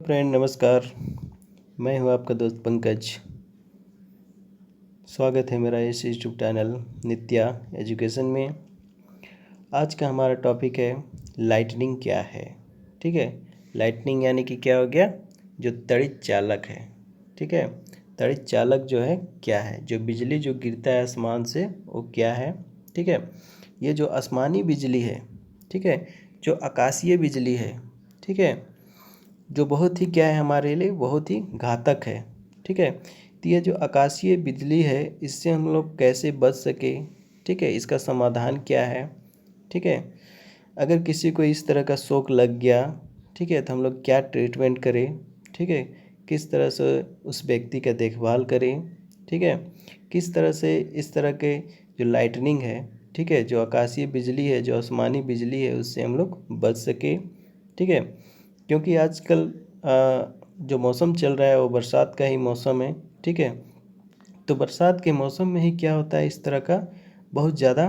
Friend नमस्कार। मैं हूं आपका दोस्त पंकज। स्वागत है मेरा इस यूट्यूब चैनल नित्या एजुकेशन में। आज का हमारा टॉपिक है लाइटनिंग क्या है। ठीक है, लाइटनिंग यानी कि क्या हो गया, जो तड़ित चालक है। ठीक है, तड़ित चालक जो है क्या है, जो बिजली जो गिरता है आसमान से वो क्या है। ठीक है, ये जो आसमानी बिजली है, ठीक है, जो आकाशीय बिजली है, ठीक है, जो बहुत ही क्या है हमारे लिए बहुत ही घातक है। ठीक है, तो ये जो आकाशीय बिजली है इससे हम लोग कैसे बच सके, ठीक है, इसका समाधान क्या है। ठीक है, अगर किसी को इस तरह का शौक लग गया, ठीक है, तो हम लोग क्या ट्रीटमेंट करें। ठीक है, किस तरह से उस व्यक्ति का देखभाल करें। ठीक है, किस तरह से इस तरह के जो लाइटनिंग है, ठीक है, जो आकाशीय बिजली है, जो आसमानी बिजली है, उससे हम लोग बच सके। ठीक है, क्योंकि आजकल जो मौसम चल रहा है वो बरसात का ही मौसम है। ठीक है, तो बरसात के मौसम में ही क्या होता है, इस तरह का बहुत ज़्यादा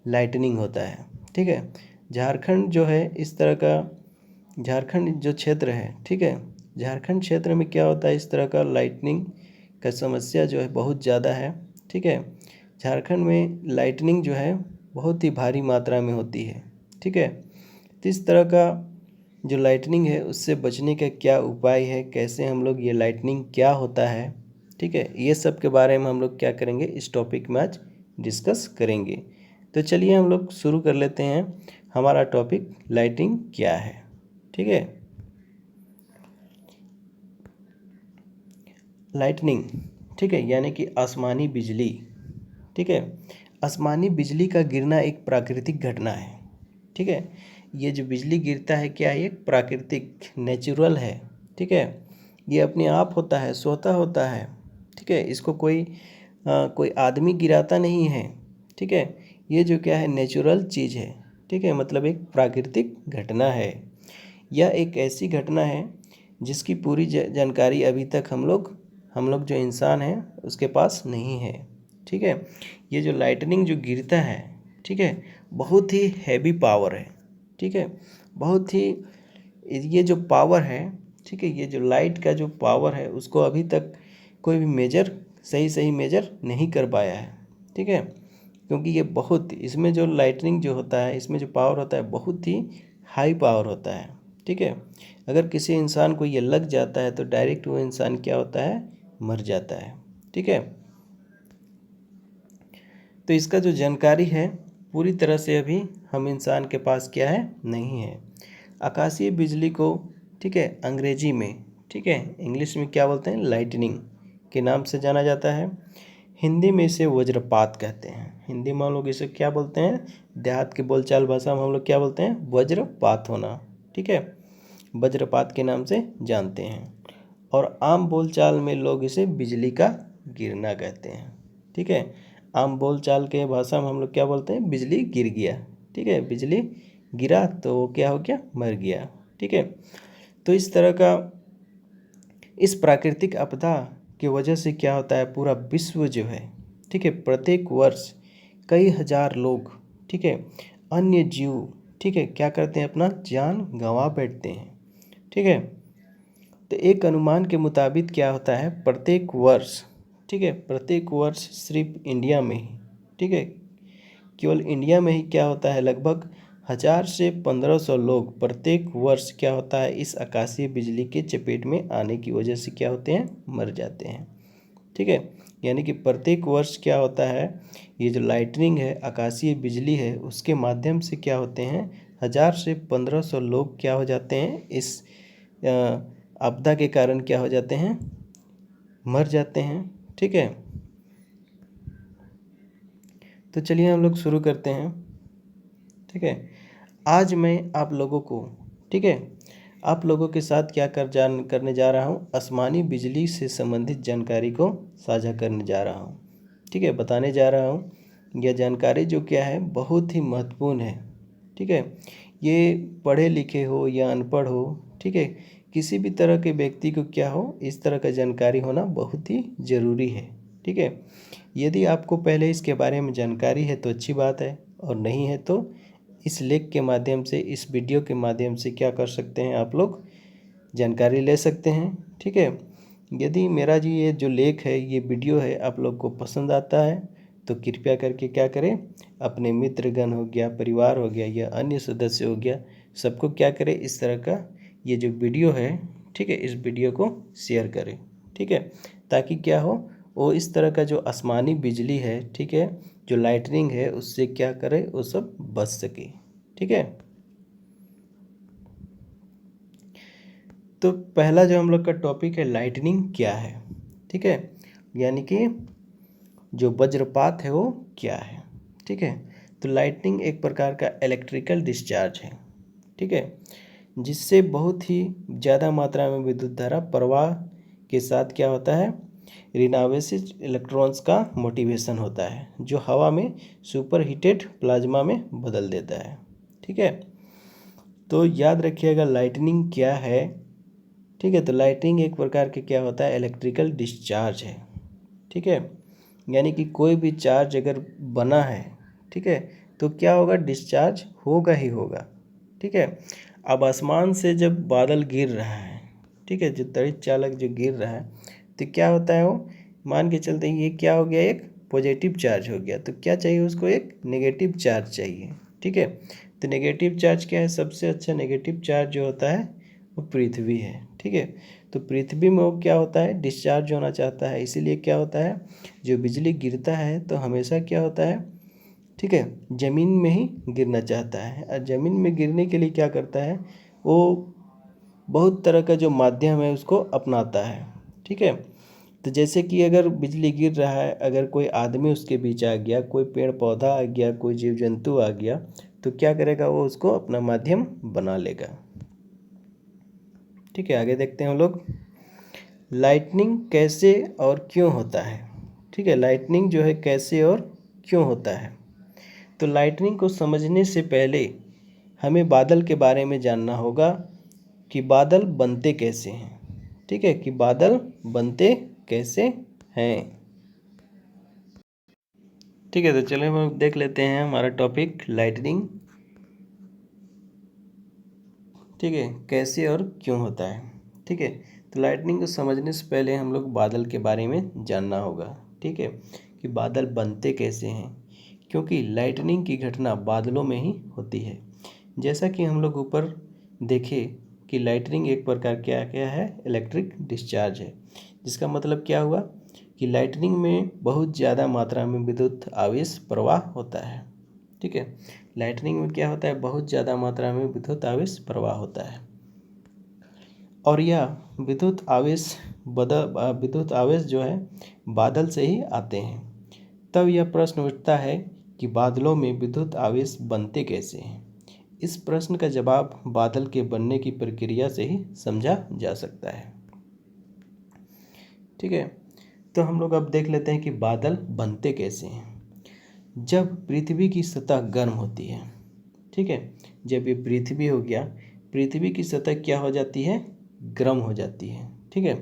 लाइटनिंग होता है। ठीक है, झारखंड जो है इस तरह का, झारखंड जो क्षेत्र है, ठीक है, झारखंड क्षेत्र में क्या होता है, इस तरह का लाइटनिंग का समस्या जो है बहुत ज़्यादा है। ठीक है, झारखंड में लाइटनिंग जो है बहुत ही भारी मात्रा में होती है। ठीक है, तो इस तरह का जो लाइटनिंग है उससे बचने का क्या उपाय है, कैसे हम लोग ये लाइटनिंग क्या होता है, ठीक है, ये सब के बारे में हम लोग क्या करेंगे, इस टॉपिक में आज डिस्कस करेंगे। तो चलिए हम लोग शुरू कर लेते हैं। हमारा टॉपिक लाइटिंग क्या है। ठीक है, लाइटनिंग, ठीक है, यानी कि आसमानी बिजली। ठीक है, आसमानी बिजली का गिरना एक प्राकृतिक घटना है। ठीक है, ये जो बिजली गिरता है क्या है, एक प्राकृतिक नेचुरल है। ठीक है, ये अपने आप होता है, स्वतः होता है। ठीक है, इसको कोई आदमी गिराता नहीं है। ठीक है, ये जो क्या है नेचुरल चीज़ है। ठीक है, मतलब एक प्राकृतिक घटना है। यह एक ऐसी घटना है जिसकी पूरी जानकारी अभी तक हम लोग जो इंसान हैं उसके पास नहीं है। ठीक है, ये जो लाइटनिंग जो गिरता है, ठीक है, बहुत ही हैवी पावर है। ठीक है, बहुत ही ये जो पावर है, ठीक है, ये जो लाइट का जो पावर है उसको अभी तक कोई भी मेजर सही सही मेजर नहीं कर पाया है। ठीक है, क्योंकि ये बहुत, इसमें जो लाइटनिंग जो होता है, इसमें जो पावर होता है बहुत ही हाई पावर होता है। ठीक है, अगर किसी इंसान को ये लग जाता है तो डायरेक्ट वो इंसान क्या होता है, मर जाता है। ठीक है, तो इसका जो जानकारी है पूरी तरह से अभी हम इंसान के पास क्या है, नहीं है। आकाशीय बिजली को, ठीक है, अंग्रेजी में, ठीक है, इंग्लिश में क्या बोलते हैं, लाइटनिंग के नाम से जाना जाता है। हिंदी में इसे वज्रपात कहते हैं। हिंदी में हम लोग इसे क्या बोलते हैं, देहात की बोलचाल भाषा में हम लोग क्या बोलते हैं, वज्रपात होना। ठीक है, वज्रपात के नाम से जानते हैं, और आम बोलचाल में लोग इसे बिजली का गिरना कहते हैं। ठीक है, आम बोलचाल के भाषा में हम लोग क्या बोलते हैं, बिजली गिर गया। ठीक है, बिजली गिरा तो वो क्या हो गया, मर गया। ठीक है, तो इस तरह का, इस प्राकृतिक आपदा की वजह से क्या होता है, पूरा विश्व जो है, ठीक है, प्रत्येक वर्ष कई हजार लोग, ठीक है, अन्य जीव, ठीक है, क्या करते हैं, अपना जान गंवा बैठते हैं। ठीक है, तो एक अनुमान के मुताबिक क्या होता है, प्रत्येक वर्ष, ठीक है, प्रत्येक वर्ष सिर्फ इंडिया में ही, ठीक है, केवल इंडिया में ही क्या होता है, लगभग 1000 से 1500 लोग प्रत्येक वर्ष क्या होता है, इस आकाशीय बिजली के चपेट में आने की वजह से क्या होते हैं, मर जाते हैं। ठीक है, यानी कि प्रत्येक वर्ष क्या होता है, ये जो लाइटनिंग है, आकाशीय बिजली है, उसके माध्यम से क्या होते हैं, 1000 से 1500 लोग क्या हो जाते हैं, इस आपदा के कारण क्या हो जाते हैं, मर जाते हैं। ठीक है, तो चलिए हम लोग शुरू करते हैं। ठीक है, आज मैं आप लोगों को, ठीक है, आप लोगों के साथ क्या करने जा रहा हूँ, आसमानी बिजली से संबंधित जानकारी को साझा करने जा रहा हूँ। ठीक है, बताने जा रहा हूँ, यह जानकारी जो क्या है बहुत ही महत्वपूर्ण है। ठीक है, ये पढ़े लिखे हो या अनपढ़ हो, ठीक है, किसी भी तरह के व्यक्ति को क्या हो, इस तरह का जानकारी होना बहुत ही ज़रूरी है। ठीक है, यदि आपको पहले इसके बारे में जानकारी है तो अच्छी बात है, और नहीं है तो इस लेख के माध्यम से, इस वीडियो के माध्यम से क्या कर सकते हैं आप लोग, जानकारी ले सकते हैं। ठीक है, यदि मेरा जी ये जो लेख है, ये वीडियो है, आप लोग को पसंद आता है तो कृपया करके क्या करें, अपने मित्रगण हो गया, परिवार हो गया या अन्य सदस्य हो गया, सबको क्या करें, इस तरह का ये जो वीडियो है, ठीक है, इस वीडियो को शेयर करें। ठीक है, ताकि क्या हो, वो इस तरह का जो आसमानी बिजली है, ठीक है, जो लाइटनिंग है, उससे क्या करे, वो सब बच सके। ठीक है, तो पहला जो हम लोग का टॉपिक है, लाइटनिंग क्या है। ठीक है, यानी कि जो वज्रपात है वो क्या है। ठीक है, तो लाइटनिंग एक प्रकार का इलेक्ट्रिकल डिस्चार्ज है। ठीक है, जिससे बहुत ही ज़्यादा मात्रा में विद्युत धारा प्रवाह के साथ क्या होता है, रिनावेसिस इलेक्ट्रॉन्स का मोटिवेशन होता है, जो हवा में सुपर हीटेड प्लाज्मा में बदल देता है। ठीक है, तो याद रखिएगा लाइटनिंग क्या है। ठीक है, तो लाइटनिंग एक प्रकार के क्या होता है, इलेक्ट्रिकल डिस्चार्ज है। ठीक है, यानी कि कोई भी चार्ज अगर बना है, ठीक है, तो क्या होगा, डिस्चार्ज होगा ही होगा। ठीक है, अब आसमान से जब बादल गिर रहा है, ठीक है, जो तड़ित चालक जो गिर रहा है, तो क्या होता है, वो मान के चलते हैं, ये क्या हो गया, एक पॉजिटिव चार्ज हो गया, तो क्या चाहिए उसको, एक नेगेटिव चार्ज चाहिए। ठीक है, तो नेगेटिव चार्ज क्या है, सबसे अच्छा नेगेटिव चार्ज जो होता है वो पृथ्वी है। ठीक है, तो पृथ्वी में वो क्या होता है, डिस्चार्ज होना चाहता है, इसीलिए क्या होता है, जो बिजली गिरता है तो हमेशा क्या होता है, ठीक है, ज़मीन में ही गिरना चाहता है। और ज़मीन में गिरने के लिए क्या करता है, वो बहुत तरह का जो माध्यम है उसको अपनाता है। ठीक है, तो जैसे कि अगर बिजली गिर रहा है, अगर कोई आदमी उसके बीच आ गया, कोई पेड़ पौधा आ गया, कोई जीव जंतु आ गया, तो क्या करेगा, वो उसको अपना माध्यम बना लेगा। ठीक है, आगे देखते हैं हम लोग, लाइटनिंग कैसे और क्यों होता है। ठीक है, लाइटनिंग जो है कैसे और क्यों होता है। तो लाइटनिंग को समझने से पहले हमें बादल के बारे में जानना होगा कि बादल बनते कैसे हैं। ठीक है, कि बादल बनते कैसे हैं। ठीक है, तो चलिए हम देख लेते हैं हमारा टॉपिक लाइटनिंग। ठीक है, कैसे और क्यों होता है। ठीक है, तो लाइटनिंग को समझने से पहले हम लोग बादल के बारे में जानना होगा। ठीक है, कि बादल बनते कैसे हैं, क्योंकि लाइटनिंग की घटना बादलों में ही होती है। जैसा कि हम लोग ऊपर देखे कि लाइटनिंग एक प्रकार क्या क्या है, इलेक्ट्रिक डिस्चार्ज है, जिसका मतलब क्या हुआ कि लाइटनिंग में बहुत ज़्यादा मात्रा में विद्युत आवेश प्रवाह होता है। ठीक है, लाइटनिंग में क्या होता है, बहुत ज़्यादा मात्रा में विद्युत आवेश प्रवाह होता है, और यह विद्युत आवेश जो है बादल से ही आते हैं। तब यह प्रश्न उठता है कि बादलों में विद्युत आवेश बनते कैसे हैं। इस प्रश्न का जवाब बादल के बनने की प्रक्रिया से ही समझा जा सकता है। ठीक है, तो हम लोग अब देख लेते हैं कि बादल बनते कैसे हैं। जब पृथ्वी की सतह गर्म होती है, ठीक है, जब ये पृथ्वी हो गया, पृथ्वी की सतह क्या हो जाती है, गर्म हो जाती है। ठीक है,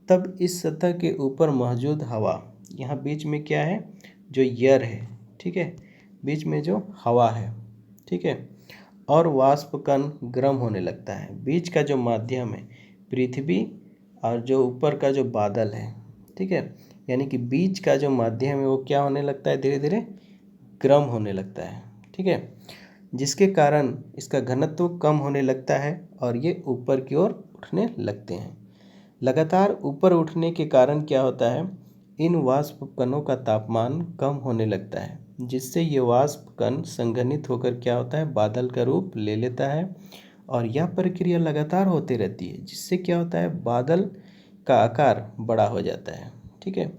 तब इस सतह के ऊपर मौजूद हवा, यहाँ बीच में क्या है, जो एयर है, ठीक है, बीच में जो हवा है, ठीक है, और वाष्प कण गर्म होने लगता है। बीच का जो माध्यम है पृथ्वी, और जो ऊपर का जो बादल है, ठीक है, यानी कि बीच का जो माध्यम है वो क्या होने लगता है, धीरे धीरे गर्म होने लगता है। ठीक है, जिसके कारण इसका घनत्व कम होने लगता है और ये ऊपर की ओर उठने लगते हैं। लगातार ऊपर उठने के कारण क्या होता है, इन वाष्प कणों का तापमान कम होने लगता है, जिससे ये वाष्प कण संघनित होकर क्या होता है, बादल का रूप ले लेता है। और यह प्रक्रिया लगातार होती रहती है, जिससे क्या होता है, बादल का आकार बड़ा हो जाता है। ठीक है,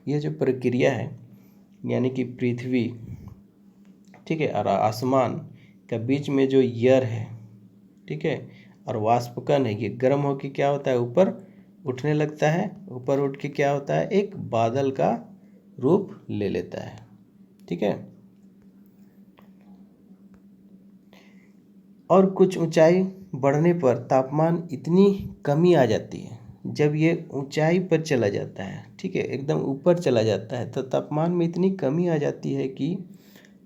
ये जो प्रक्रिया है, यानी कि पृथ्वी, ठीक है, और आसमान का बीच में जो एयर है, ठीक है, और वाष्पकण है, ये गर्म होकर क्या होता है, ऊपर उठने लगता है। ऊपर उठ के क्या होता है, एक बादल का रूप ले लेता है। ठीक है, और कुछ ऊंचाई बढ़ने पर तापमान इतनी कमी आ जाती है, जब ये ऊंचाई पर चला जाता है, ठीक है, एकदम ऊपर चला जाता है, तो तापमान में इतनी कमी आ जाती है कि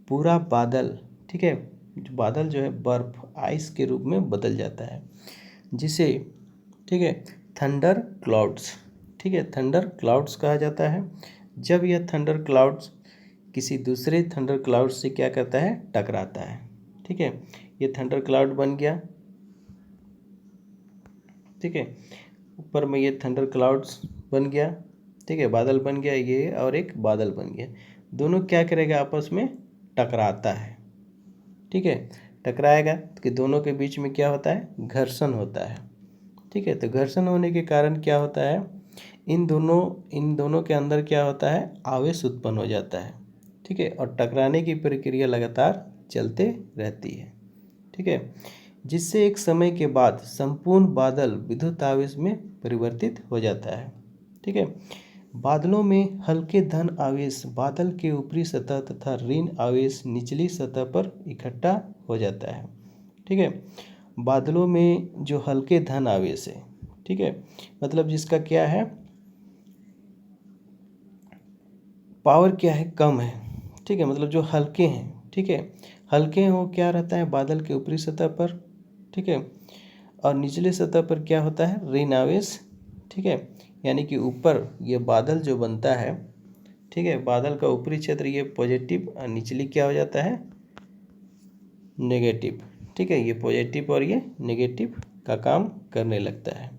पूरा बादल, ठीक है, जो बादल जो है बर्फ, आइस के रूप में बदल जाता है, जिसे ठीक है, थंडर क्लाउड्स। ठीक है, थंडर क्लाउड्स कहा जाता है जब यह थंडर क्लाउड्स किसी दूसरे थंडर क्लाउड से क्या करता है, टकराता है। ठीक है, ये थंडर क्लाउड बन गया। ठीक है, ऊपर में ये थंडर क्लाउड्स बन गया। ठीक है, बादल बन गया ये, और एक बादल बन गया। दोनों क्या करेगा, आपस में टकराता है। ठीक है, टकराएगा कि दोनों के बीच में क्या होता है, घर्षण होता है। ठीक है, तो घर्षण होने के कारण क्या होता है, इन दोनों के अंदर क्या होता है, आवेश उत्पन्न हो जाता है। ठीक है, और टकराने की प्रक्रिया लगातार चलते रहती है। ठीक है, जिससे एक समय के बाद संपूर्ण बादल विद्युत आवेश में परिवर्तित हो जाता है। ठीक है, बादलों में हल्के धन आवेश बादल के ऊपरी सतह तथा ऋण आवेश निचली सतह पर इकट्ठा हो जाता है। ठीक है, बादलों में जो हल्के धन आवेश है, ठीक है, मतलब जिसका क्या है, पावर क्या है, कम है। ठीक है, मतलब जो हल्के हैं। ठीक है, हल्के हैं वो क्या रहता है, बादल के ऊपरी सतह पर। ठीक है, और निचले सतह पर क्या होता है, ऋण आवेश। ठीक है, यानी कि ऊपर ये बादल जो बनता है, ठीक है, बादल का ऊपरी क्षेत्र ये पॉजिटिव और निचली क्या हो जाता है, नेगेटिव। ठीक है, ये पॉजिटिव और ये नेगेटिव का काम करने लगता है।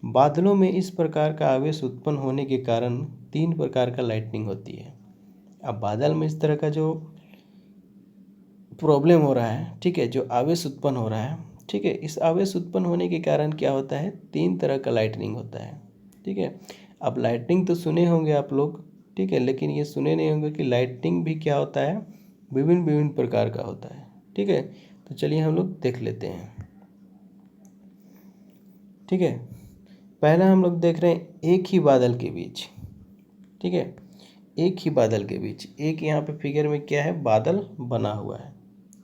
बादलों में इस प्रकार का आवेश उत्पन्न होने के कारण 3 प्रकार का लाइटनिंग होती है। अब बादल में इस तरह का जो प्रॉब्लम हो रहा है, ठीक है, जो आवेश उत्पन्न हो रहा है, ठीक है, इस आवेश उत्पन्न होने के कारण क्या होता है, 3 तरह का लाइटनिंग होता है। ठीक है, अब लाइटनिंग तो सुने होंगे आप लोग, ठीक है, लेकिन ये सुने नहीं होंगे कि लाइटनिंग भी क्या होता है, विभिन्न विभिन्न प्रकार का होता है। ठीक है, तो चलिए हम लोग देख लेते हैं। ठीक है, पहला हम लोग देख रहे हैं एक ही बादल के बीच। ठीक है, एक ही बादल के बीच, एक यहाँ पे फिगर में क्या है, बादल बना हुआ है।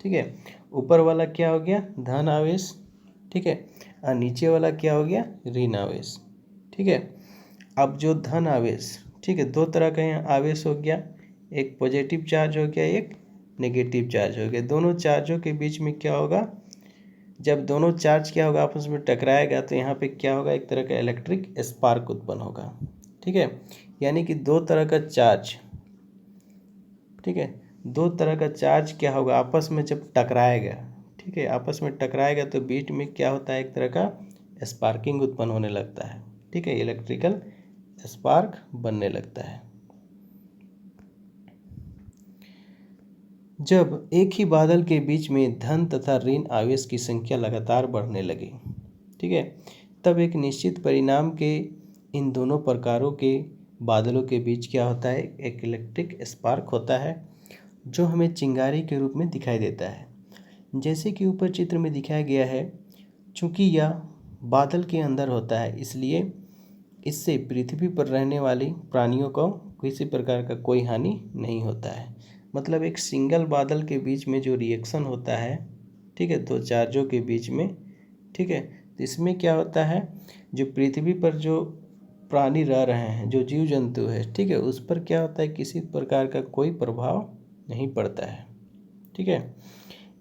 ठीक है, ऊपर वाला क्या हो गया, धन आवेश। ठीक है, और नीचे वाला क्या हो गया, ऋण आवेश। ठीक है, अब जो धन आवेश, ठीक है, 2 तरह का यहाँ आवेश हो गया, एक पॉजिटिव चार्ज हो गया, एक नेगेटिव चार्ज हो गया। दोनों चार्जों के बीच में क्या होगा, जब दोनों चार्ज क्या होगा, आपस में टकराएगा, तो यहाँ पे क्या होगा, एक तरह का इलेक्ट्रिक स्पार्क उत्पन्न होगा। ठीक है, यानी कि 2 तरह का चार्ज, ठीक है, 2 तरह का चार्ज क्या होगा, आपस में जब टकराएगा, ठीक है, आपस में टकराएगा तो बीच में क्या होता है, एक तरह का स्पार्किंग उत्पन्न होने लगता है। ठीक है, इलेक्ट्रिकल स्पार्क बनने लगता है। जब एक ही बादल के बीच में धन तथा ऋण आवेश की संख्या लगातार बढ़ने लगे, ठीक है, तब एक निश्चित परिणाम के इन दोनों प्रकारों के बादलों के बीच क्या होता है, एक इलेक्ट्रिक स्पार्क होता है, जो हमें चिंगारी के रूप में दिखाई देता है। जैसे कि ऊपर चित्र में दिखाया गया है, चूँकि यह बादल के अंदर होता है, इसलिए इससे पृथ्वी पर रहने वाली प्राणियों को किसी प्रकार का कोई हानि नहीं होता है। मतलब एक सिंगल बादल के बीच में जो रिएक्शन होता है, ठीक है, 2 चार्जों के बीच में, ठीक है, तो इसमें क्या होता है, जो पृथ्वी पर जो प्राणी रह रहे हैं, जो जीव जंतु है, ठीक है, उस पर क्या होता है, किसी प्रकार का कोई प्रभाव नहीं पड़ता है। ठीक है,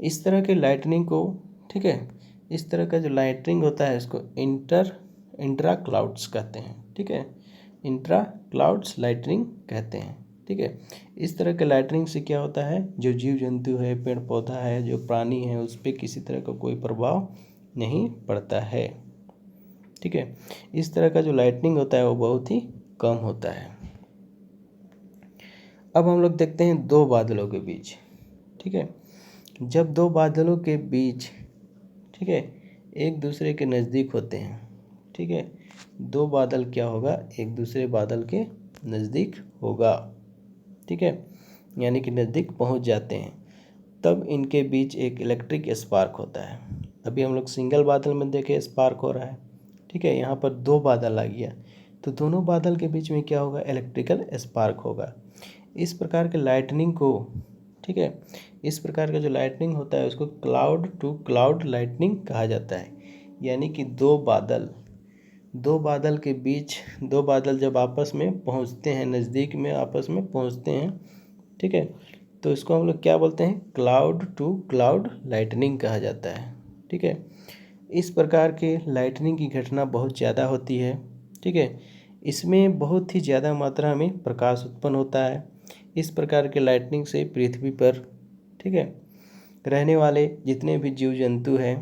इस तरह के लाइटनिंग को, ठीक है, इस तरह का जो लाइटनिंग होता है इसको इंट्रा क्लाउड्स कहते हैं। ठीक है, इंट्रा क्लाउड्स लाइटनिंग कहते हैं। ठीक है, इस तरह के लाइटनिंग से क्या होता है, जो जीव जंतु है, पेड़ पौधा है, जो प्राणी है, उस पर किसी तरह का कोई प्रभाव नहीं पड़ता है। ठीक है, इस तरह का जो लाइटनिंग होता है वो बहुत ही कम होता है। अब हम लोग देखते हैं 2 बादलों के बीच। ठीक है, जब 2 बादलों के बीच, ठीक है, एक दूसरे के नज़दीक होते हैं, ठीक है, 2 बादल क्या होगा, एक दूसरे बादल के नज़दीक होगा। ठीक है, यानी कि नज़दीक पहुंच जाते हैं, तब इनके बीच एक इलेक्ट्रिक स्पार्क होता है। अभी हम लोग सिंगल बादल में देखे स्पार्क हो रहा है। ठीक है, यहाँ पर 2 बादल आ गया, तो दोनों बादल के बीच में क्या होगा, इलेक्ट्रिकल स्पार्क होगा। इस प्रकार के लाइटनिंग को, ठीक है, इस प्रकार का जो लाइटनिंग होता है उसको क्लाउड टू क्लाउड लाइटनिंग कहा जाता है। यानी कि 2 बादल के बीच, 2 बादल जब आपस में पहुंचते हैं, नज़दीक में आपस में पहुंचते हैं, ठीक है, तो इसको हम लोग क्या बोलते हैं, क्लाउड टू क्लाउड लाइटनिंग कहा जाता है। ठीक है, इस प्रकार के लाइटनिंग की घटना बहुत ज़्यादा होती है। ठीक है, इसमें बहुत ही ज़्यादा मात्रा में प्रकाश उत्पन्न होता है। इस प्रकार के लाइटनिंग से पृथ्वी पर, ठीक है, रहने वाले जितने भी जीव जंतु हैं,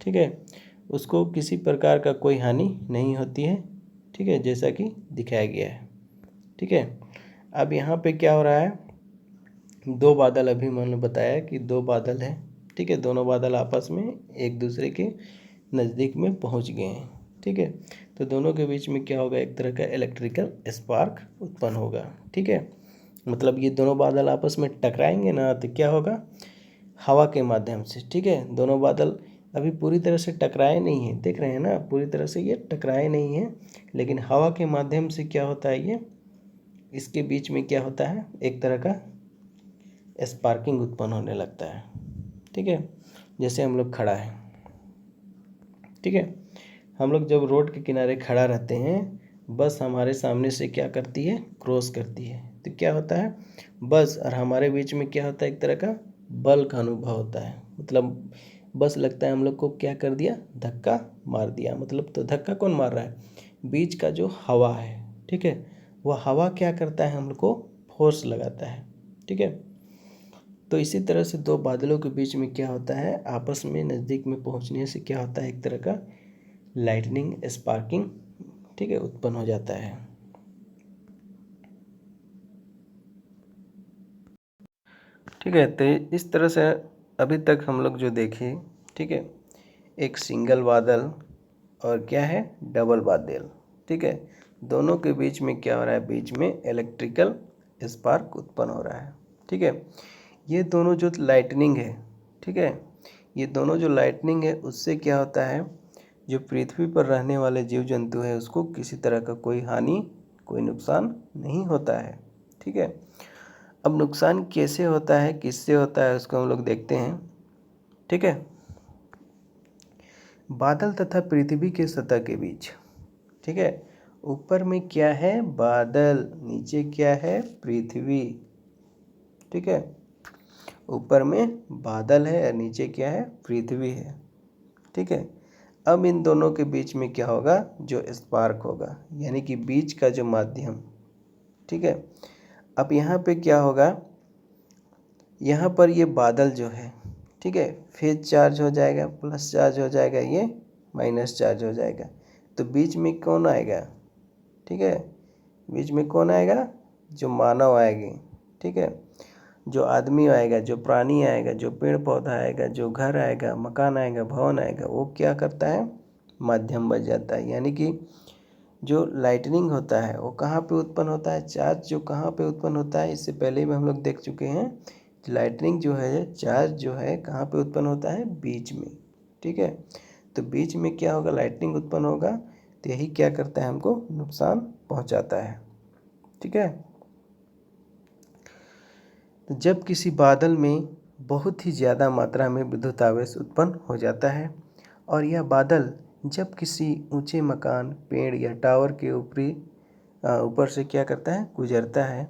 ठीक है, उसको किसी प्रकार का कोई हानि नहीं होती है। ठीक है, जैसा कि दिखाया गया है। ठीक है, अब यहाँ पे क्या हो रहा है, दो बादल, अभी मैंने बताया कि दो बादल हैं। ठीक है, दोनों बादल आपस में एक दूसरे के नज़दीक में पहुँच गए हैं। ठीक है, तो दोनों के बीच में क्या होगा, एक तरह का इलेक्ट्रिकल स्पार्क उत्पन्न होगा। ठीक है, मतलब ये दोनों बादल आपस में टकराएंगे ना, तो क्या होगा, हवा के माध्यम से। ठीक है, दोनों बादल अभी पूरी तरह से टकराए नहीं हैं, देख रहे हैं ना, पूरी तरह से ये टकराए नहीं हैं, लेकिन हवा के माध्यम से क्या होता है, ये इसके बीच में क्या होता है, एक तरह का स्पार्किंग उत्पन्न होने लगता है। ठीक है, जैसे हम लोग खड़ा है, ठीक है, हम लोग जब रोड के किनारे खड़ा रहते हैं, बस हमारे सामने से क्या करती है, क्रॉस करती है, तो क्या होता है, बस और हमारे बीच में क्या होता है, एक तरह का बल का अनुभव होता है। मतलब बस लगता है हम लोग को क्या कर दिया, धक्का मार दिया। मतलब तो धक्का कौन मार रहा है, बीच का जो हवा है। ठीक है, वह हवा क्या करता है, हम लोग को फोर्स लगाता है। ठीक है, तो इसी तरह से दो बादलों के बीच में क्या होता है, आपस में नज़दीक में पहुंचने से क्या होता है, एक तरह का लाइटनिंग स्पार्किंग, ठीक है, उत्पन्न हो जाता है। ठीक है, तो इस तरह से अभी तक हम लोग जो देखे, ठीक है, एक सिंगल बादल और क्या है, डबल बादल। ठीक है, दोनों के बीच में क्या हो रहा है, बीच में इलेक्ट्रिकल स्पार्क उत्पन्न हो रहा है। ठीक है, ये दोनों जो लाइटनिंग है, ठीक है, ये दोनों जो लाइटनिंग है, उससे क्या होता है, जो पृथ्वी पर रहने वाले जीव जंतु है, उसको किसी तरह का कोई हानि, कोई नुकसान नहीं होता है। ठीक है, अब नुकसान कैसे होता है, किससे होता है, उसको हम लोग देखते हैं। ठीक है, बादल तथा पृथ्वी के सतह के बीच, ठीक है, ऊपर में क्या है, बादल, नीचे क्या है, पृथ्वी। ठीक है, ऊपर में बादल है और नीचे क्या है, पृथ्वी है। ठीक है, अब इन दोनों के बीच में क्या होगा, जो स्पार्क होगा, यानी कि बीच का जो माध्यम। ठीक है, अब यहाँ पे क्या होगा, यहाँ पर ये बादल जो है, ठीक है, फेज चार्ज हो जाएगा, प्लस चार्ज हो जाएगा, ये माइनस चार्ज हो जाएगा, तो बीच में कौन आएगा, ठीक है, बीच में कौन आएगा, जो मानव आएंगे। ठीक है, जो आदमी आएगा, जो प्राणी आएगा, जो पेड़ पौधा आएगा, जो घर आएगा, मकान आएगा, भवन आएगा, वो क्या करता है, माध्यम बन जाता है। यानी कि जो लाइटनिंग होता है वो कहाँ पे उत्पन्न होता है, चार्ज जो कहाँ पे उत्पन्न होता है, इससे पहले भी हम लोग देख चुके हैं। लाइटनिंग जो है, चार्ज जो है, कहाँ पे उत्पन्न होता है, बीच में। ठीक है, तो बीच में क्या होगा, लाइटनिंग उत्पन्न होगा, तो यही क्या करता है, हमको नुकसान पहुंचाता है। ठीक है, तो जब किसी बादल में बहुत ही ज़्यादा मात्रा में विद्युत आवेश उत्पन्न हो जाता है और यह बादल जब किसी ऊंचे मकान, पेड़ या टावर के ऊपर से क्या करता है, गुजरता है,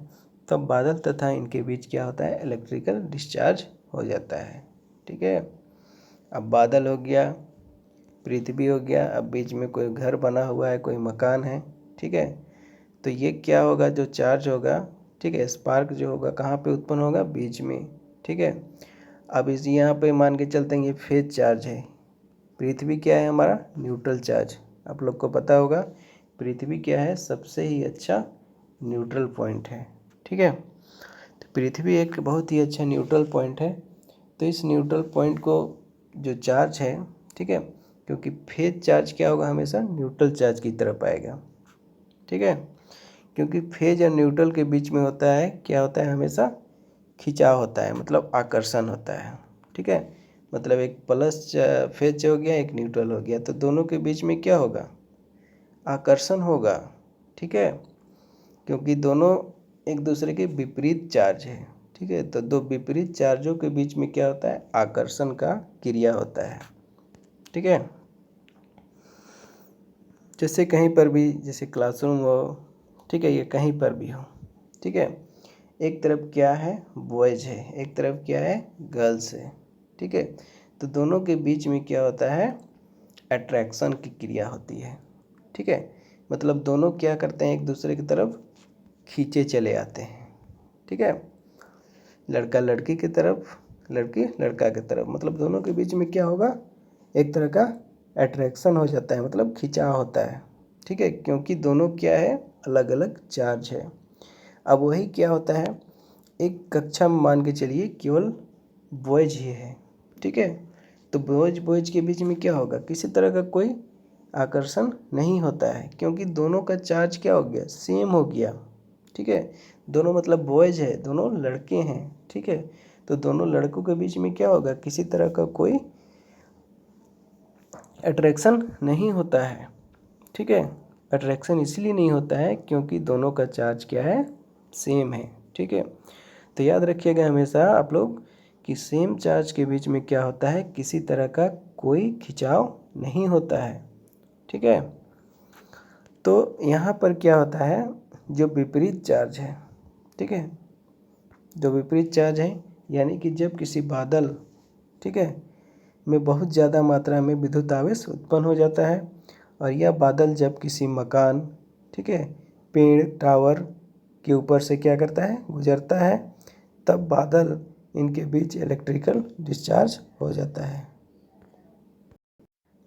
तब बादल तथा इनके बीच क्या होता है, इलेक्ट्रिकल डिस्चार्ज हो जाता है। ठीक है, अब बादल हो गया, पृथ्वी हो गया, अब बीच में कोई घर बना हुआ है, कोई मकान है। ठीक है, तो ये क्या होगा, जो चार्ज होगा, ठीक है, स्पार्क जो होगा कहाँ पे उत्पन्न होगा, बीच में। ठीक है, अब इस यहाँ पे मान के चलते हैं, ये फेज चार्ज है, पृथ्वी क्या है, हमारा न्यूट्रल चार्ज। आप लोग को पता होगा पृथ्वी क्या है, सबसे ही अच्छा न्यूट्रल पॉइंट है। ठीक है, तो पृथ्वी एक बहुत ही अच्छा न्यूट्रल पॉइंट है। तो इस न्यूट्रल पॉइंट को जो चार्ज है, ठीक है, क्योंकि फेज चार्ज क्या होगा, हमेशा न्यूट्रल चार्ज की तरफ आएगा। ठीक है, क्योंकि फेज और न्यूट्रल के बीच में होता है, क्या होता है, हमेशा खिंचाव होता है, मतलब आकर्षण होता है। ठीक है, मतलब एक प्लस फेज हो गया, एक न्यूट्रल हो गया, तो दोनों के बीच में क्या होगा, आकर्षण होगा। ठीक है, क्योंकि दोनों एक दूसरे के विपरीत चार्ज है। ठीक है, तो दो विपरीत चार्जों के बीच में क्या होता है, आकर्षण का क्रिया होता है। ठीक है, जैसे कहीं पर भी, जैसे क्लासरूम हो, ठीक है, ये कहीं पर भी हो। ठीक है, एक तरफ क्या है, बॉयज़ है, एक तरफ क्या है, गर्ल्स है। ठीक है, तो दोनों के बीच में क्या होता है, अट्रैक्शन की क्रिया होती है। ठीक है, मतलब दोनों क्या करते हैं, एक दूसरे की तरफ खींचे चले आते हैं। ठीक है, लड़का लड़की की तरफ, लड़की लड़का की तरफ, मतलब दोनों के बीच में क्या होगा, एक तरह का अट्रैक्शन हो जाता है, मतलब खिंचाव होता है। ठीक है, क्योंकि दोनों क्या है, अलग अलग चार्ज है। अब वही क्या होता है, एक कक्षा में मान के चलिए केवल बॉयज ही है। ठीक है, तो बॉयज बॉयज के बीच में क्या होगा, किसी तरह का कोई आकर्षण नहीं होता है, क्योंकि दोनों का चार्ज क्या हो गया, सेम हो गया। ठीक है, दोनों मतलब बॉयज है, दोनों लड़के हैं। ठीक है, तो दोनों लड़कों के बीच में क्या होगा, किसी तरह का कोई अट्रैक्शन नहीं होता है। ठीक है, अट्रैक्शन इसलिए नहीं होता है क्योंकि दोनों का चार्ज क्या है, सेम है। ठीक है, तो याद रखिएगा हमेशा आप लोग कि सेम चार्ज के बीच में क्या होता है, किसी तरह का कोई खिंचाव नहीं होता है। ठीक है, तो यहाँ पर क्या होता है, जो विपरीत चार्ज है, ठीक है, जो विपरीत चार्ज है यानी कि जब किसी बादल, ठीक है, में बहुत ज़्यादा मात्रा में विद्युत आवेश उत्पन्न हो जाता है, और यह बादल जब किसी मकान, ठीक है, पेड़, टावर के ऊपर से क्या करता है, गुजरता है, तब बादल इनके बीच इलेक्ट्रिकल डिस्चार्ज हो जाता है।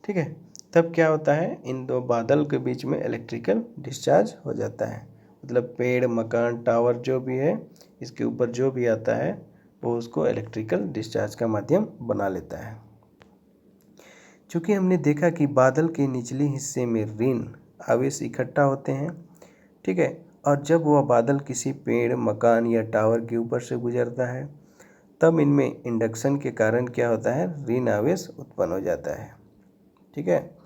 ठीक है, तब क्या होता है, इन दो बादल के बीच में इलेक्ट्रिकल डिस्चार्ज हो जाता है, मतलब पेड़, मकान, टावर जो भी है, इसके ऊपर जो भी आता है वो उसको इलेक्ट्रिकल डिस्चार्ज का माध्यम बना लेता है। चूँकि हमने देखा कि बादल के निचले हिस्से में ऋण आवेश इकट्ठा होते हैं। ठीक है, और जब वह बादल किसी पेड़, मकान या टावर के ऊपर से गुजरता है, तब इनमें इंडक्शन के कारण क्या होता है, ऋण आवेश उत्पन्न हो जाता है। ठीक है,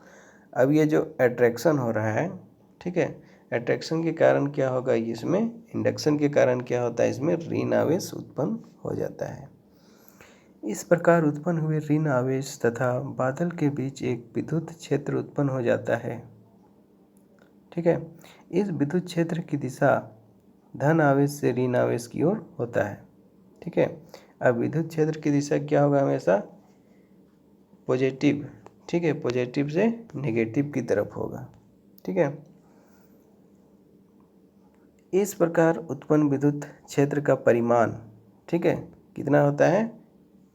अब ये जो अट्रैक्शन हो रहा है, ठीक है, अट्रैक्शन के कारण क्या होगा, इसमें इंडक्शन के कारण क्या होता है, इसमें ऋण आवेश उत्पन्न हो जाता है। इस प्रकार उत्पन्न हुए ऋण आवेश तथा बादल के बीच एक विद्युत क्षेत्र उत्पन्न हो जाता है। ठीक है, इस विद्युत क्षेत्र की दिशा धन आवेश से ऋण आवेश की ओर होता है। ठीक है, अब विद्युत क्षेत्र की दिशा क्या होगा, हमेशा पॉजिटिव। ठीक है, पॉजिटिव से नेगेटिव की तरफ होगा। ठीक है, इस प्रकार उत्पन्न विद्युत क्षेत्र का परिमाण, ठीक है, कितना होता है,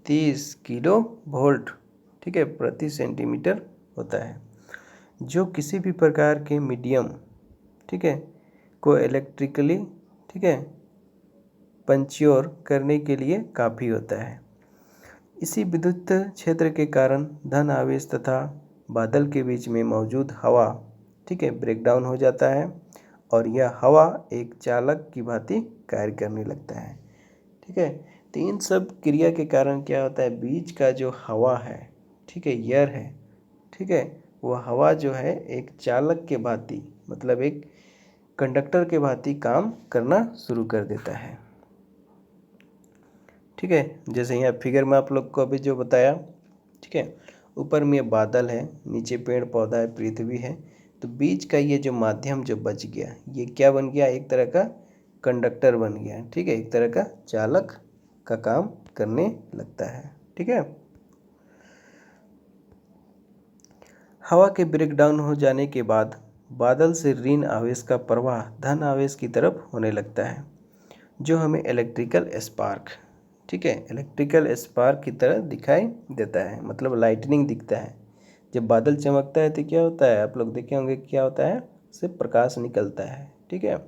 30 किलो वोल्ट, ठीक है, प्रति सेंटीमीटर होता है, जो किसी भी प्रकार के मीडियम, ठीक है, को इलेक्ट्रिकली, ठीक है, पंच्योर करने के लिए काफ़ी होता है। इसी विद्युत क्षेत्र के कारण धन आवेश तथा बादल के बीच में मौजूद हवा, ठीक है, ब्रेकडाउन हो जाता है, और यह हवा एक चालक की भांति कार्य करने लगता है। ठीक है, तो इन सब क्रिया के कारण क्या होता है, बीच का जो हवा है, ठीक है, एयर है, ठीक है, वह हवा जो है एक चालक के भांति, मतलब एक कंडक्टर के भांति काम करना शुरू कर देता है। ठीक है, जैसे यहाँ फिगर में आप लोग को अभी जो बताया, ठीक है, ऊपर में बादल है, नीचे पेड़ पौधा है, पृथ्वी है, तो बीच का ये जो माध्यम जो बच गया, ये क्या बन गया, एक तरह का कंडक्टर बन गया। ठीक है, एक तरह का चालक का काम करने लगता है। ठीक है, हवा के ब्रेकडाउन हो जाने के बाद बादल से ऋण आवेश का प्रवाह धन आवेश की तरफ होने लगता है, जो हमें इलेक्ट्रिकल स्पार्क, ठीक है, इलेक्ट्रिकल स्पार्क की तरह दिखाई देता है, मतलब लाइटनिंग दिखता है। जब बादल चमकता है तो क्या होता है, आप लोग देखे होंगे, क्या होता है, उससे प्रकाश निकलता है। ठीक है,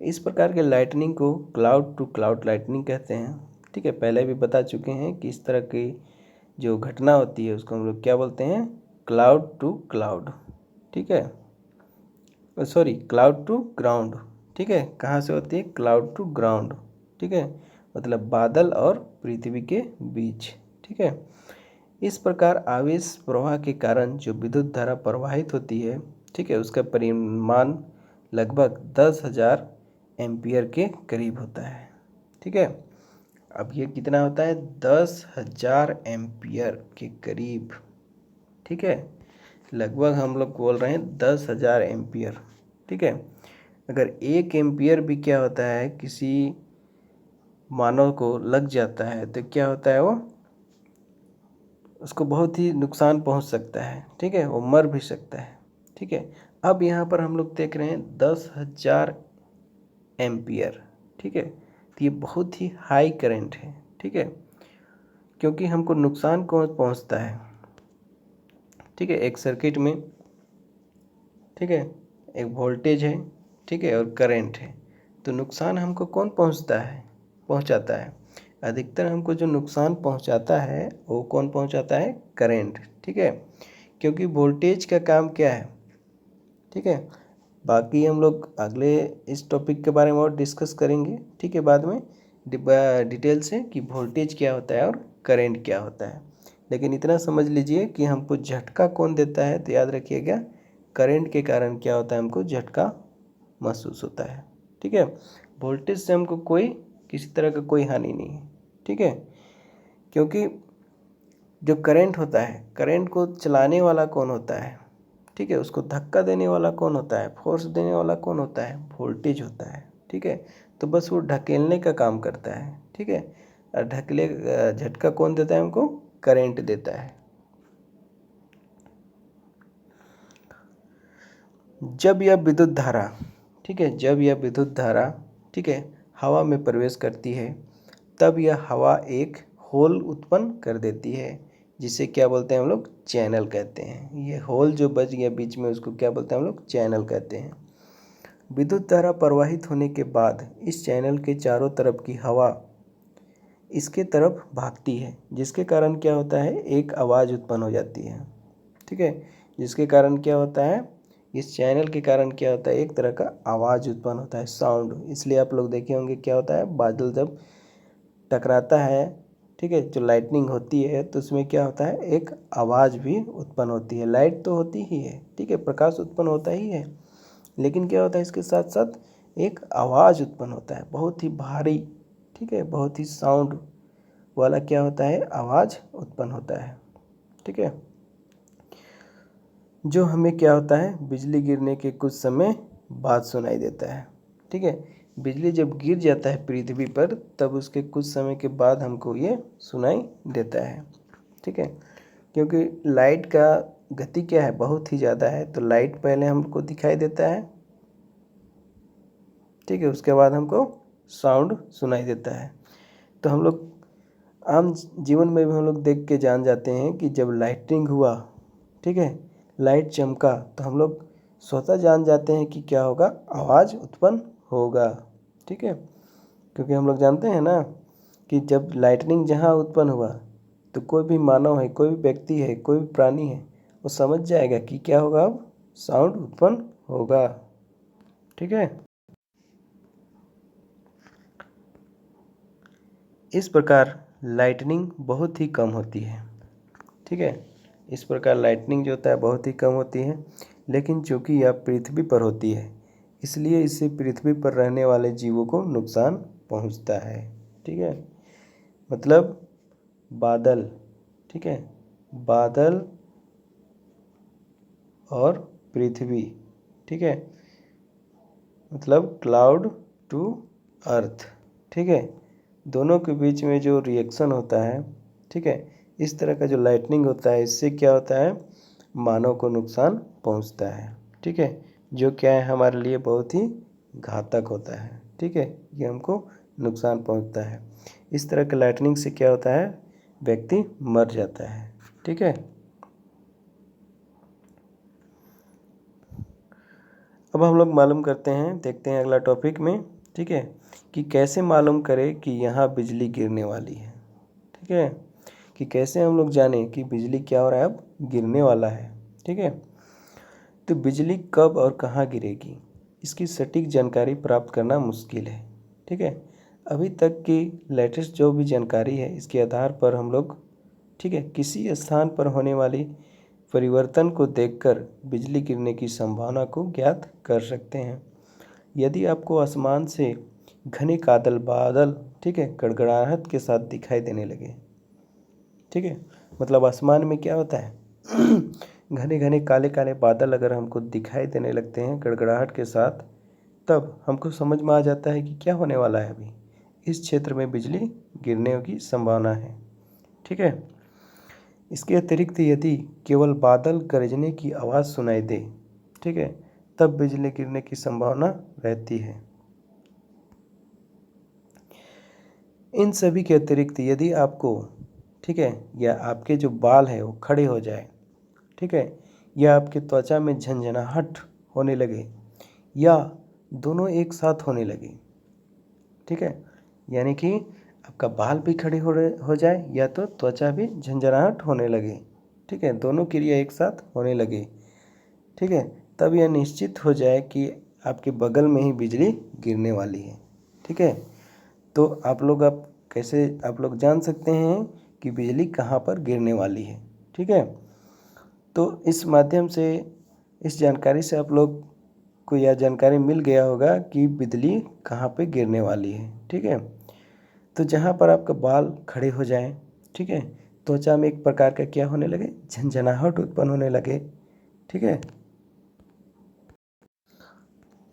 इस प्रकार के लाइटनिंग को क्लाउड टू क्लाउड लाइटनिंग कहते हैं। ठीक है, पहले भी बता चुके हैं कि इस तरह की जो घटना होती है उसको हम लोग क्या बोलते हैं, क्लाउड टू क्लाउड। ठीक है, सॉरी, क्लाउड टू ग्राउंड। ठीक है, कहाँ से होती है, क्लाउड टू ग्राउंड। ठीक है, मतलब बादल और पृथ्वी के बीच। ठीक है, इस प्रकार आवेश प्रवाह के कारण जो विद्युत धारा प्रवाहित होती है, ठीक है, उसका परिमाण लगभग 10,000 एम्पियर के करीब होता है। ठीक है, अब ये कितना होता है, 10,000 एम्पियर के करीब। ठीक है, लगभग हम लोग बोल रहे हैं 10,000 एम्पियर। ठीक है, अगर 1 एम्पियर भी क्या होता है, किसी मानव को लग जाता है तो क्या होता है, वो उसको बहुत ही नुकसान पहुंच सकता है, ठीक है, वो मर भी सकता है, ठीक है। अब यहाँ पर हम लोग देख रहे हैं 10,000 एम्पियर, ठीक है। तो ये बहुत ही हाई करंट है, ठीक है, क्योंकि हमको नुकसान कौन पहुंचता है, ठीक है। एक सर्किट में, ठीक है, एक वोल्टेज है, ठीक है, और करंट है, तो नुकसान हमको कौन पहुंचाता है। अधिकतर हमको जो नुकसान पहुंचाता है वो कौन पहुंचाता है, करंट, ठीक है, क्योंकि वोल्टेज का काम क्या है, ठीक है। बाकी हम लोग अगले इस टॉपिक के बारे में और डिस्कस करेंगे, ठीक है, बाद में डिटेल से कि वोल्टेज क्या होता है और करंट क्या होता है। लेकिन इतना समझ लीजिए कि हमको झटका कौन देता है, तो याद रखिएगा करंट के कारण क्या होता है, हमको झटका महसूस होता है, ठीक है। वोल्टेज से हमको किसी तरह का कोई हानि नहीं है, ठीक है, क्योंकि जो करंट होता है, करंट को चलाने वाला कौन होता है, ठीक है, उसको धक्का देने वाला कौन होता है, फोर्स देने वाला कौन होता है, वोल्टेज होता है, ठीक है। तो बस वो ढकेलने का काम करता है, ठीक है, और झटका कौन देता है हमको, करंट देता है। जब यह विद्युत धारा, ठीक है, जब यह विद्युत धारा, ठीक है, हवा में प्रवेश करती है, तब यह हवा एक होल उत्पन्न कर देती है, जिसे क्या बोलते हैं हम लोग, चैनल कहते हैं। ये होल जो बच गया बीच में, उसको क्या बोलते हैं हम लोग, चैनल कहते हैं। विद्युत धारा प्रवाहित होने के बाद इस चैनल के चारों तरफ की हवा इसके तरफ भागती है, जिसके कारण क्या होता है, एक आवाज़ उत्पन्न हो जाती है, ठीक है। जिसके कारण क्या होता है, इस चैनल के कारण क्या होता है, एक तरह का आवाज़ उत्पन्न होता है, साउंड। इसलिए आप लोग देखे होंगे क्या होता है, बादल जब टकराता है, ठीक है, जो लाइटनिंग होती है, तो उसमें क्या होता है, एक आवाज़ भी उत्पन्न होती है। लाइट तो होती ही है, ठीक है, प्रकाश उत्पन्न होता ही है, लेकिन क्या होता है, इसके साथ साथ एक आवाज़ उत्पन्न होता है, बहुत ही भारी, ठीक है, बहुत ही साउंड वाला क्या होता है, आवाज़ उत्पन्न होता है, ठीक है, जो हमें क्या होता है, बिजली गिरने के कुछ समय बाद सुनाई देता है, ठीक है। बिजली जब गिर जाता है पृथ्वी पर, तब उसके कुछ समय के बाद हमको ये सुनाई देता है, ठीक है, क्योंकि लाइट का गति क्या है, बहुत ही ज़्यादा है, तो लाइट पहले हमको दिखाई देता है, ठीक है, उसके बाद हमको साउंड सुनाई देता है। तो हम लोग आम जीवन में भी हम लोग देख के जान जाते हैं कि जब लाइटिंग हुआ, ठीक है, लाइट चमका, तो हम लोग स्वतः जान जाते हैं कि क्या होगा, आवाज़ उत्पन्न होगा, ठीक है, क्योंकि हम लोग जानते हैं ना कि जब लाइटनिंग जहाँ उत्पन्न हुआ, तो कोई भी मानव है, कोई भी व्यक्ति है, कोई भी प्राणी है, वो समझ जाएगा कि क्या होगा, अब साउंड उत्पन्न होगा, ठीक है। इस प्रकार लाइटनिंग बहुत ही कम होती है, ठीक है। इस प्रकार लाइटनिंग जो होता है बहुत ही कम होती है, लेकिन चूंकि यह पृथ्वी पर होती है, इसलिए इससे पृथ्वी पर रहने वाले जीवों को नुकसान पहुंचता है, ठीक है। मतलब बादल, ठीक है, बादल और पृथ्वी, ठीक है, मतलब क्लाउड टू अर्थ, ठीक है, दोनों के बीच में जो रिएक्शन होता है, ठीक है, इस तरह का जो लाइटनिंग होता है, इससे क्या होता है, मानव को नुकसान पहुंचता है, ठीक है, जो क्या है, हमारे लिए बहुत ही घातक होता है, ठीक है, ये हमको नुकसान पहुंचता है। इस तरह के लाइटनिंग से क्या होता है, व्यक्ति मर जाता है, ठीक है। अब हम लोग मालूम करते हैं, देखते हैं अगला टॉपिक में, ठीक है, कि कैसे मालूम करें कि यहाँ बिजली गिरने वाली है, ठीक है, कि कैसे हम लोग जानें कि बिजली क्या हो रहा है, अब गिरने वाला है, ठीक है। तो बिजली कब और कहाँ गिरेगी, इसकी सटीक जानकारी प्राप्त करना मुश्किल है, ठीक है। अभी तक की लेटेस्ट जो भी जानकारी है, इसके आधार पर हम लोग, ठीक है, किसी स्थान पर होने वाली परिवर्तन को देखकर बिजली गिरने की संभावना को ज्ञात कर सकते हैं। यदि आपको आसमान से घने कादल बादल, ठीक है, गड़गड़ाहट के साथ दिखाई देने लगे, ठीक है, मतलब आसमान में क्या होता है घने घने काले काले बादल अगर हमको दिखाई देने लगते हैं गड़गड़ाहट के साथ, तब हमको समझ में आ जाता है कि क्या होने वाला है, अभी इस क्षेत्र में बिजली गिरने की संभावना है, ठीक है। इसके अतिरिक्त यदि केवल बादल गरजने की आवाज़ सुनाई दे, ठीक है, तब बिजली गिरने की संभावना रहती है। इन सभी के अतिरिक्त यदि आपको, ठीक है, या आपके जो बाल है वो खड़े हो जाए, ठीक है, या आपके त्वचा में झंझनाहट होने लगे, या दोनों एक साथ होने लगे, ठीक है, यानी कि आपका बाल भी खड़े हो जाए या तो त्वचा भी झंझनाहट होने लगे, ठीक है, दोनों क्रिया एक साथ होने लगे, ठीक है, तब यह निश्चित हो जाए कि आपके बगल में ही बिजली गिरने वाली है, ठीक है। तो आप लोग जान सकते हैं कि बिजली कहाँ पर गिरने वाली है, ठीक है। तो इस माध्यम से, इस जानकारी से आप लोग को यह जानकारी मिल गया होगा कि बिजली कहाँ पे गिरने वाली है, ठीक है। तो जहाँ पर आपका बाल खड़े हो जाएं, ठीक है, त्वचा में एक प्रकार का क्या होने लगे, झंझनाहट उत्पन्न होने लगे, ठीक है,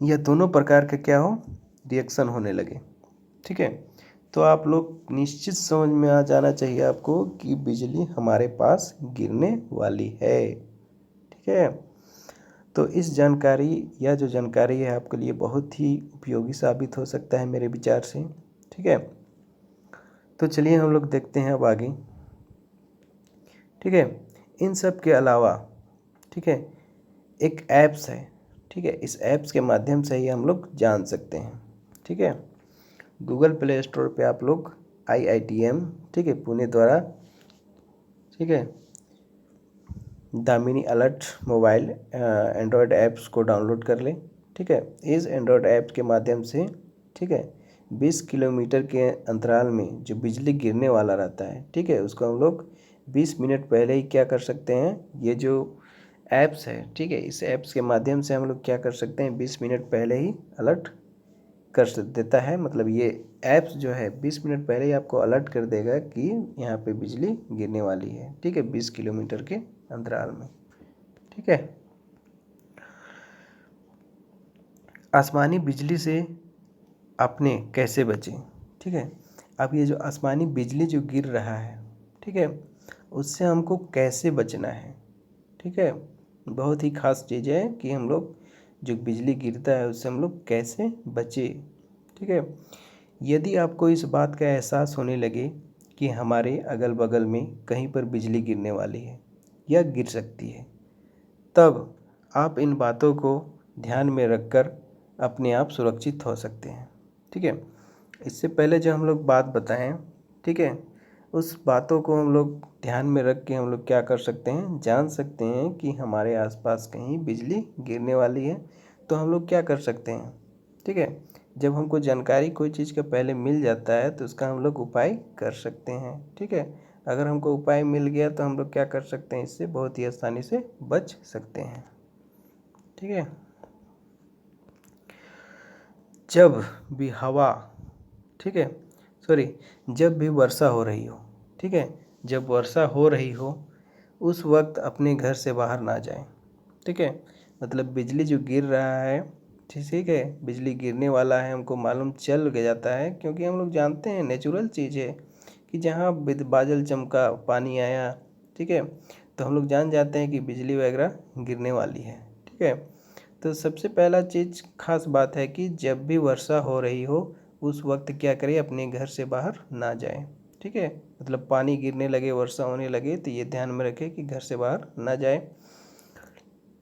यह दोनों प्रकार का क्या हो, रिएक्शन होने लगे, ठीक है। तो आप लोग निश्चित समझ में आ जाना चाहिए आपको कि बिजली हमारे पास गिरने वाली है, ठीक है। तो इस जानकारी, या जो जानकारी है आपके लिए बहुत ही उपयोगी साबित हो सकता है मेरे विचार से, ठीक है। तो चलिए हम लोग देखते हैं अब आगे, ठीक है। इन सब के अलावा, ठीक है, एक ऐप्स है, ठीक है, इस ऐप्स के माध्यम से ही हम लोग जान सकते हैं, ठीक है। गूगल प्ले स्टोर पे आप लोग IITM, ठीक है, पुणे द्वारा, ठीक है, Damini alert mobile Android apps को डाउनलोड कर लें, ठीक है। इस एंड्रॉयड ऐप के माध्यम से, ठीक है, 20 किलोमीटर के अंतराल में जो बिजली गिरने वाला रहता है, ठीक है, उसको हम लोग 20 मिनट पहले ही क्या कर सकते हैं, ये जो ऐप्स है, ठीक है, इस ऐप्स के माध्यम से हम लोग क्या कर सकते हैं, 20 मिनट पहले ही अलर्ट कर देता है। मतलब ये ऐप्स जो है 20 मिनट पहले ही आपको अलर्ट कर देगा कि यहाँ पे बिजली गिरने वाली है, ठीक है, 20 किलोमीटर के अंतराल में, ठीक है। आसमानी बिजली से आपने कैसे बचें, ठीक है। अब ये जो आसमानी बिजली जो गिर रहा है, ठीक है, उससे हमको कैसे बचना है, ठीक है। बहुत ही खास चीज़ है कि हम लोग जो बिजली गिरता है उससे हम लोग कैसे बचे, ठीक है। यदि आपको इस बात का एहसास होने लगे कि हमारे अगल बगल में कहीं पर बिजली गिरने वाली है या गिर सकती है, तब आप इन बातों को ध्यान में रखकर अपने आप सुरक्षित हो सकते हैं, ठीक है। इससे पहले जो हम लोग बात बताएं, ठीक है, उस बातों को हम लोग ध्यान में रख के हम लोग क्या कर सकते हैं, जान सकते हैं कि हमारे आसपास कहीं बिजली गिरने वाली है, तो हम लोग क्या कर सकते हैं, ठीक है। जब हमको जानकारी कोई चीज़ का पहले मिल जाता है तो उसका हम लोग उपाय कर सकते हैं, ठीक है। अगर हमको उपाय मिल गया तो हम लोग क्या कर सकते हैं, इससे बहुत ही आसानी से बच सकते हैं, ठीक है। जब भी हवा, ठीक है, सॉरी, जब भी वर्षा हो रही हो, ठीक है, जब वर्षा हो रही हो उस वक्त अपने घर से बाहर ना जाएं, ठीक है। मतलब बिजली जो गिर रहा है, ठीक है, बिजली गिरने वाला है, हमको मालूम चल जाता है, क्योंकि हम लोग जानते हैं, नेचुरल चीज़ है कि जहाँ बादल चमका, पानी आया, ठीक है, तो हम लोग जान जाते हैं कि बिजली वगैरह गिरने वाली है, ठीक है। तो सबसे पहला चीज़ खास बात है कि जब भी वर्षा हो रही हो उस वक्त क्या करें, अपने घर से बाहर ना जाएं, ठीक है। मतलब पानी गिरने लगे, वर्षा होने लगे तो ये ध्यान में रखें कि घर से बाहर ना जाएं।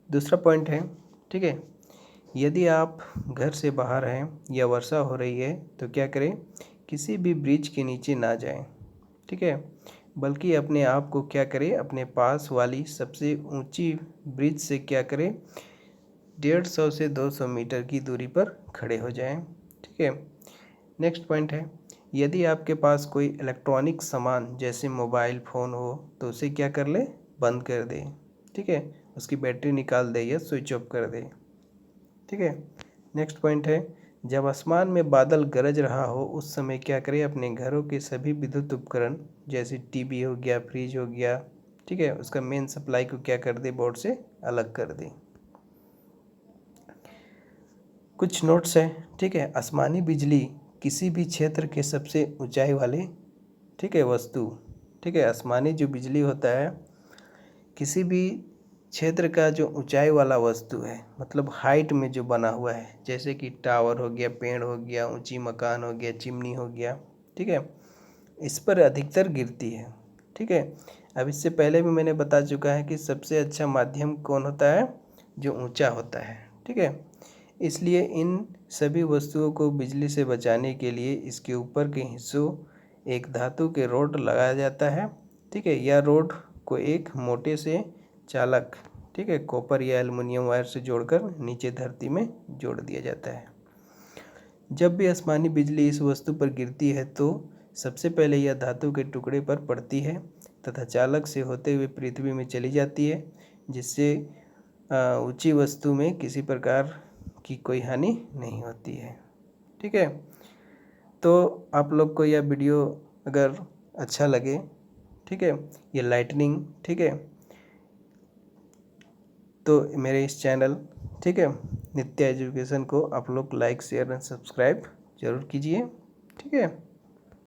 दूसरा पॉइंट है, ठीक है, यदि आप घर से बाहर हैं या वर्षा हो रही है तो क्या करें, किसी भी ब्रिज के नीचे ना जाएं, ठीक है, बल्कि अपने आप को क्या करें, अपने पास वाली सबसे ऊंची ब्रिज से क्या करें, 150 से 200 मीटर की दूरी पर खड़े हो जाएं, ठीक है। नेक्स्ट पॉइंट है, यदि आपके पास कोई इलेक्ट्रॉनिक सामान जैसे मोबाइल फ़ोन हो तो उसे क्या कर ले, बंद कर दे, ठीक है, उसकी बैटरी निकाल दे या स्विच ऑफ कर दे, ठीक है। नेक्स्ट पॉइंट है, जब आसमान में बादल गरज रहा हो उस समय क्या करें, अपने घरों के सभी विद्युत उपकरण जैसे टीवी हो गया, फ्रिज हो गया, ठीक है, उसका मेन सप्लाई को क्या कर दे, बोर्ड से अलग कर दे। कुछ नोट्स है, ठीक है, आसमानी बिजली किसी भी क्षेत्र के सबसे ऊंचाई वाले, ठीक है, वस्तु, ठीक है। आसमानी जो बिजली होता है किसी भी क्षेत्र का जो ऊंचाई वाला वस्तु है, मतलब हाइट में जो बना हुआ है, जैसे कि टावर हो गया, पेड़ हो गया, ऊंची मकान हो गया, चिमनी हो गया, ठीक है, इस पर अधिकतर गिरती है। ठीक है। अब इससे पहले भी मैंने बता चुका है कि सबसे अच्छा माध्यम कौन होता है, जो ऊंचा होता है। ठीक है। इसलिए इन सभी वस्तुओं को बिजली से बचाने के लिए इसके ऊपर के हिस्सों एक धातु के रोड लगाया जाता है। ठीक है। यह रोड को एक मोटे से चालक, ठीक है, कॉपर या एल्युमिनियम वायर से जोड़कर नीचे धरती में जोड़ दिया जाता है। जब भी आसमानी बिजली इस वस्तु पर गिरती है तो सबसे पहले यह धातु के टुकड़े पर पड़ती है तथा चालक से होते हुए पृथ्वी में चली जाती है, जिससे ऊंची वस्तु में किसी प्रकार की कोई हानि नहीं होती है। ठीक है। तो आप लोग को यह वीडियो अगर अच्छा लगे, ठीक है, ये लाइटनिंग, ठीक है, तो मेरे इस चैनल, ठीक है, नित्या एजुकेशन को आप लोग लाइक शेयर एंड सब्सक्राइब जरूर कीजिए। ठीक है।